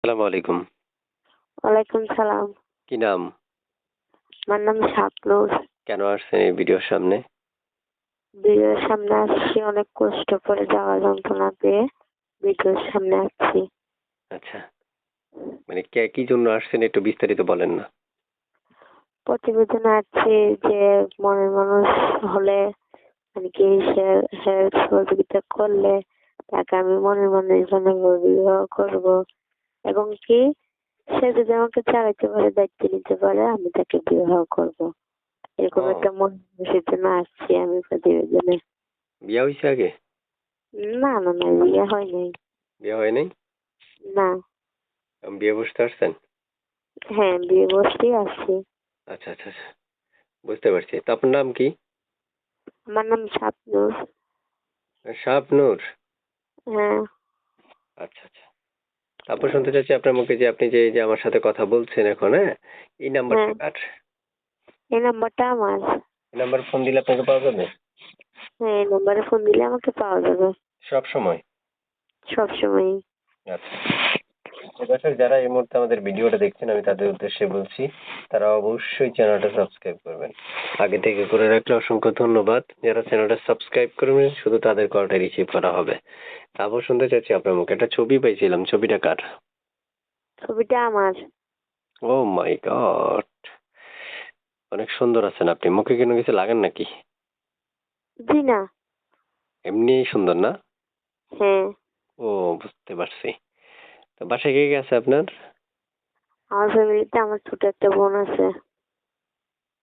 আসসালামু আলাইকুম। ওয়ালাইকুম সালাম। কি নাম? আমার নাম শাবনূর। কেন আসছেন এই ভিডিওর সামনে? ভিডিওর সামনে আসছি অনেক কষ্ট করে যাওয়া যন্ত্রণা পেয়ে ভিডিওর সামনে আসছি। আচ্ছা। মানে কি জন্য আসছেন একটু বিস্তারিত বলেন না। প্রতিবেদনে আসছি যে মনের মানুষ হলে মানে কি হেল্প সহযোগিতা করলে তাকে আমি মনের মানুষ বানাবো, বিবাহ করব এবং কি সে যদি আমাকে চালাইতে পারে, দায়িত্ব নিতে পারে, আমি তাকে বিবাহ করব। এরকম ও একটা মন মানুষের জন্য আসছি আমি প্রতিবেদনে। বিয়ে হইছে আগে? না না না, বিয়ে হয় নাই। বিয়ে হয় নাই? না। বিয়ে বসতে আসছেন? হ্যাঁ, বিয়ে বসতেই আসছি। আচ্ছা, আচ্ছা, আচ্ছা। বুঝতে পারছি। তো আপনার নাম কি? আমার নাম শাবনূর। শাবনূর। হ্যাঁ। আচ্ছা, আচ্ছা। তারপর শুনতে চাচ্ছি আপনার মুখে যে আপনি যে এই যে আমার সাথে কথা বলছেন এখন, হ্যাঁ? এই নাম্বারটা হ্যাঁ, কার? এই নাম্বারটা আমার। এই নাম্বারে ফোন দিলে আপনাকে পাওয়া যাবে? হ্যাঁ, এই নাম্বারে ফোন দিলে আমাকে পাওয়া যাবে সব সময়? সবসময়ই। আচ্ছা। তো দর্শক যারা এই মুহূর্তে আমাদের ভিডিওটা দেখছেন আমি তাদের উদ্দেশ্যে বলছি তারা অবশ্যই চ্যানেলটা সাবস্ক্রাইব করবেন। আগে থেকে করে রাখলে অসংখ্য ধন্যবাদ। যারা চ্যানেলটা সাবস্ক্রাইব করবেন শুধু তাদের কলটা রিসিভ করা হবে। তারপর শুনতে চাচ্ছি আপনার মুখে একটা ছবি পাইছিলাম, ছবিটা কার? ছবিটা আমার। ও মাই গড, অনেক সুন্দর আছেন আপনি। মুখে কোনো কিছু লাগান নাকি? জি না। এমনিই সুন্দর না? হ্যাঁ। ও, বুঝতে পারছি। তো বাসায় কে কে আছে আপনার? আমার ফ্যামিলিতে আমার ছোট একটা বোন আছে।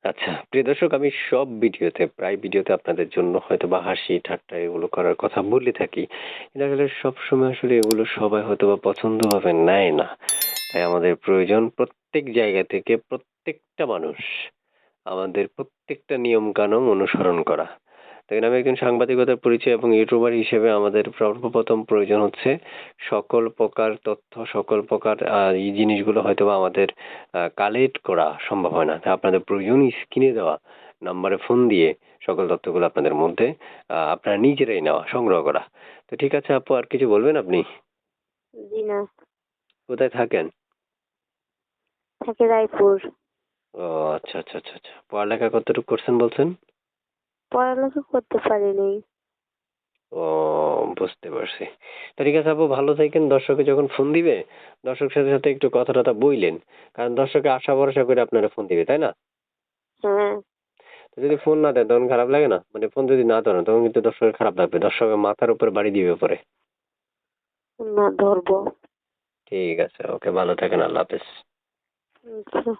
আচ্ছা, প্রিয় দর্শক, আমি সব ভিডিওতে প্রায় ভিডিওতে আপনাদের জন্য হয়তো বা হাসি ঠাট্টা এগুলো করার কথা বলে থাকি। কিন্তু আসলে সবসময় আসলে এগুলো সবাই হয়তো বা পছন্দ ভাবে নেয় না। তাই আমাদের প্রয়োজন প্রত্যেক জায়গা থেকে প্রত্যেকটা মানুষ আমাদের প্রত্যেকটা নিয়ম কানুন অনুসরণ করা। তাই আমি একজন সাংবাদিকতার পরিচয় এবং ইউটিউবার হিসেবে আমাদের সর্বপ্রথম প্রয়োজন হচ্ছে সকল প্রকার তথ্য, সকল প্রকার এই জিনিসগুলো হয়তো বা আমাদের কালেক্ট করা সম্ভব হয় না। তাই আপনাদের প্রয়োজন স্ক্রিনে দেওয়া নাম্বারে ফোন দিয়ে সকল তথ্যগুলো আপনাদের মধ্যে আপনারা নিজেরাই নেওয়া, সংগ্রহ করা। তো ঠিক আছে আপু, আর কিছু বলবেন আপনি? জি না। কোথায় থাকেন? থাকে রায়পুর। ও আচ্ছা, আচ্ছা, আচ্ছা, আচ্ছা। পড়ালেখা কতটুকু করছেন বলছেন? পড়ালেখা করতে পারিনি। ও, বুঝতে পারছি। তো ঠিক আছে আপু, ভালো থাকেন। দর্শকে যখন ফোন দিবে দর্শকের সাথে সাথে একটু কথা টথা বইলেন, কারণ দর্শকে আশা ভরসা করে আপনারা ফোন দিবে, তাই না? হ্যাঁ। তো যদি ফোন না দেন তখন খারাপ লাগে না? মানে ফোন যদি না ধরেন তখন কিন্তু দর্শকের খারাপ লাগবে, দর্শকের মাথার উপরে বাড়ি দিবে পরে। না, ধরবো। ঠিক আছে, ওকে, ভালো থাকেন, আল্লাহ হাফেজ। আচ্ছা।